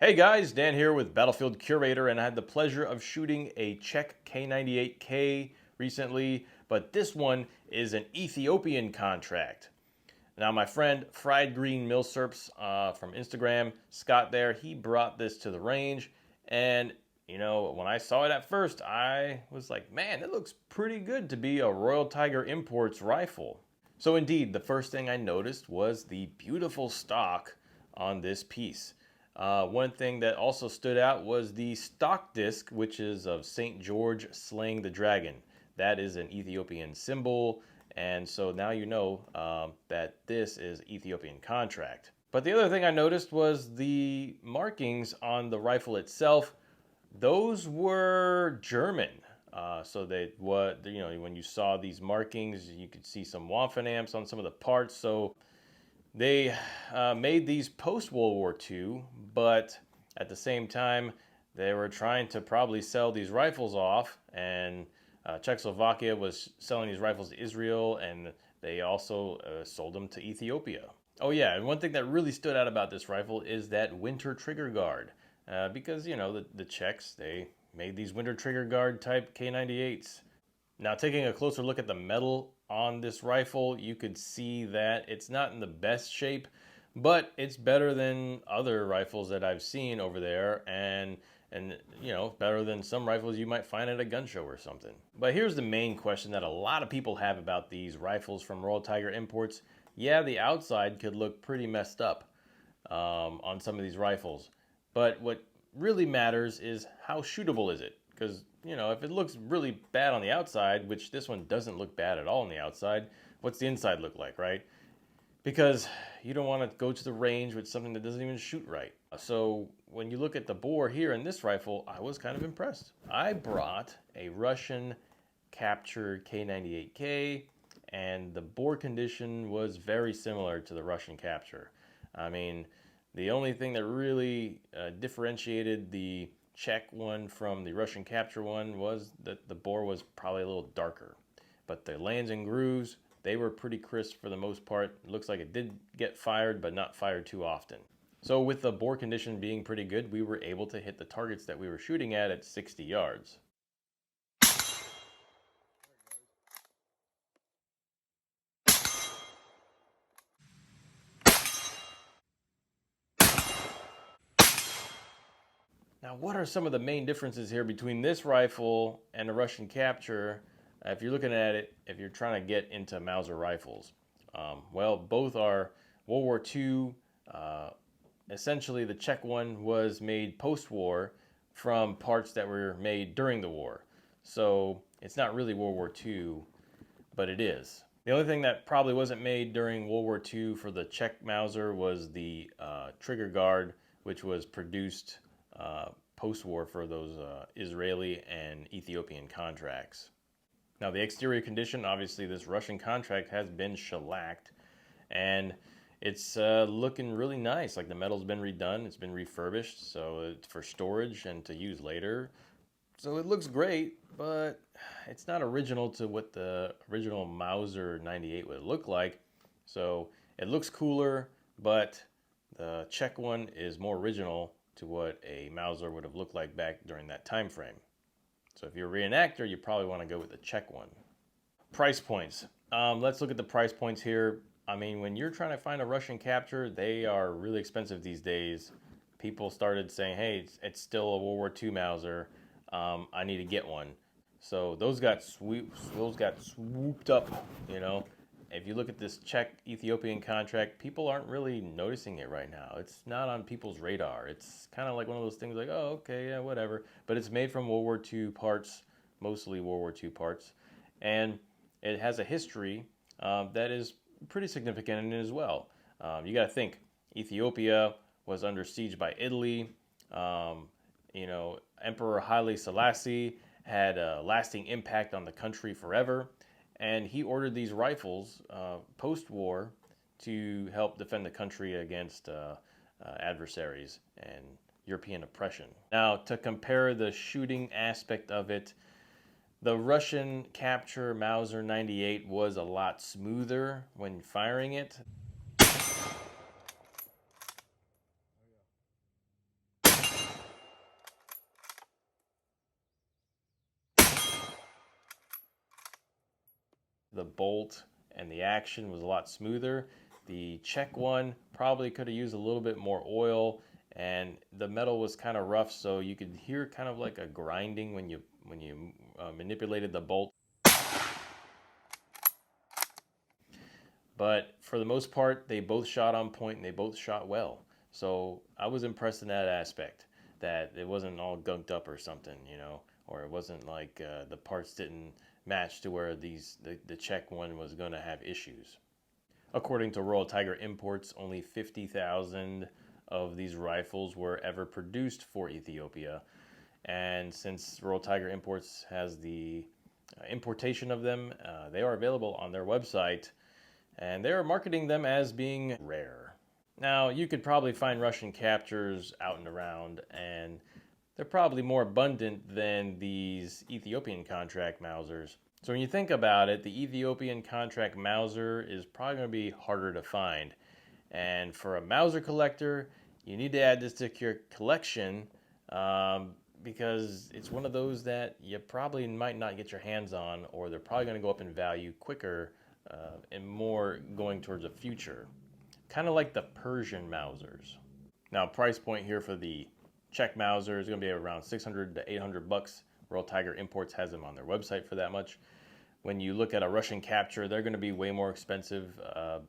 Hey guys, Dan here with Battlefield Curator, and I had the pleasure of shooting a Czech K98k recently, but this one is an Ethiopian contract. Now my friend Fried Green Milsurps from Instagram, Scott there, he brought this to the range, and when I saw it at first, I was like, man, it looks pretty good to be a Royal Tiger Imports rifle. So indeed, the first thing I noticed was the beautiful stock on this piece. One thing that also stood out was the stock disc, which is of St. George slaying the dragon. That is an Ethiopian symbol, and so now you know that this is Ethiopian contract. But the other thing I noticed was the markings on the rifle itself. Those were German. When you saw these markings, you could see some waffenamps on some of the parts. So they made these post-World War II, but at the same time, they were trying to probably sell these rifles off, and Czechoslovakia was selling these rifles to Israel, and they also sold them to Ethiopia. Oh yeah, and one thing that really stood out about this rifle is that winter trigger guard, because the Czechs, they made these winter trigger guard type K98s. Now, taking a closer look at the metal on this rifle, you could see that it's not in the best shape, but it's better than other rifles that I've seen over there, and better than some rifles you might find at a gun show or something. But here's the main question that a lot of people have about these rifles from Royal Tiger Imports. Yeah, the outside could look pretty messed up on some of these rifles, but what really matters is how shootable is it? Because if it looks really bad on the outside, which this one doesn't look bad at all on the outside, what's the inside look like, right? Because you don't want to go to the range with something that doesn't even shoot right. So when you look at the bore here in this rifle, I was kind of impressed. I brought a Russian captured K98k, and the bore condition was very similar to the Russian capture. I mean, the only thing that really differentiated the Czech one from the Russian capture one was that the bore was probably a little darker. But the lands and grooves, they were pretty crisp for the most part. It looks like it did get fired, but not fired too often. So with the bore condition being pretty good, we were able to hit the targets that we were shooting at 60 yards. Now, what are some of the main differences here between this rifle and the Russian capture? If you're looking at it, if you're trying to get into Mauser rifles, well, both are World War II. Essentially, the Czech one was made post-war from parts that were made during the war. So it's not really World War II, but it is. The only thing that probably wasn't made during World War II for the Czech Mauser was the trigger guard, which was produced post-war for those Israeli and Ethiopian contracts. Now, the exterior condition, obviously this Russian contract has been shellacked, and it's looking really nice. Like, the metal's been redone, it's been refurbished, so it's for storage and to use later. So it looks great, but it's not original to what the original Mauser 98 would look like. So it looks cooler, but the Czech one is more original to what a Mauser would have looked like back during that time frame. So if you're a reenactor, you probably want to go with the Czech one. Price points. Let's look at the price points here. I mean, when you're trying to find a Russian capture, they are really expensive these days. People started saying, hey, it's still a World War II Mauser. I need to get one. So those got swooped up, If you look at this Czech Ethiopian contract, people aren't really noticing it right now. It's not on people's radar. It's kind of like one of those things like, oh, okay, yeah, whatever. But it's made from World War II parts, mostly World War II parts. And it has a history that is pretty significant in it as well. You got to think, Ethiopia was under siege by Italy. Emperor Haile Selassie had a lasting impact on the country forever. And he ordered these rifles post-war to help defend the country against adversaries and European oppression. Now, to compare the shooting aspect of it, the Russian capture Mauser 98 was a lot smoother when firing it. the bolt and the action was a lot smoother. The Czech one probably could have used a little bit more oil, and the metal was kind of rough, so you could hear kind of like a grinding when you manipulated the bolt. But for the most part, they both shot on point and they both shot well. So I was impressed in that aspect, that it wasn't all gunked up or something, or it wasn't like the parts didn't match to where the Czech one was going to have issues. According to Royal Tiger Imports, only 50,000 of these rifles were ever produced for Ethiopia. And since Royal Tiger Imports has the importation of them, they are available on their website, and they're marketing them as being rare. Now, you could probably find Russian captures out and around, and they're probably more abundant than these Ethiopian contract Mausers. So when you think about it, the Ethiopian contract Mauser is probably going to be harder to find. And for a Mauser collector, you need to add this to your collection because it's one of those that you probably might not get your hands on, or they're probably going to go up in value quicker and more going towards the future. Kind of like the Persian Mausers. Now, price point here for the Czech Mauser is going to be around 600 to 800 bucks. Royal Tiger Imports has them on their website for that much. When you look at a Russian capture, they're going to be way more expensive.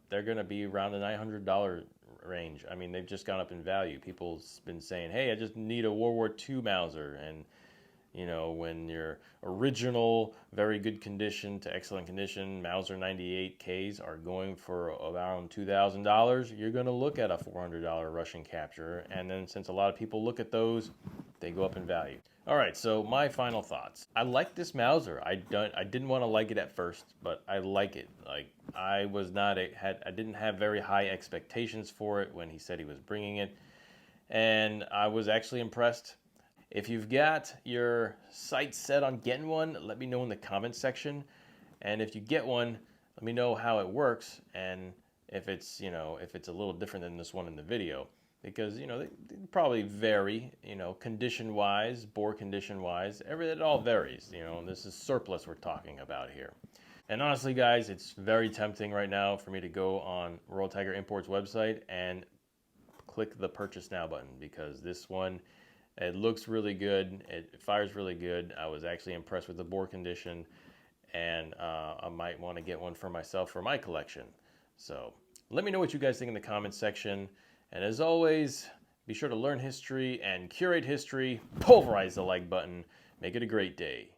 They're going to be around the $900 range. I mean, they've just gone up in value. People's been saying, hey, I just need a World War II Mauser. And, when your original, very good condition to excellent condition Mauser 98Ks are going for around $2,000, you're going to look at a $400 Russian capture. And then since a lot of people look at those, they go up in value. All right, so my final thoughts. I like this Mauser. I didn't want to like it at first, but I like it. Like I didn't have very high expectations for it when he said he was bringing it, and I was actually impressed. If you've got your sights set on getting one, let me know in the comments section. And if you get one, let me know how it works and if it's a little different than this one in the video. Because, they probably vary, condition-wise, bore condition-wise. It all varies, This is surplus we're talking about here. And honestly, guys, it's very tempting right now for me to go on Royal Tiger Imports website and click the Purchase Now button, because this one, it looks really good. It fires really good. I was actually impressed with the bore condition, and I might want to get one for myself for my collection. So let me know what you guys think in the comments section. And as always, be sure to learn history and curate history. Pulverize the like button. Make it a great day.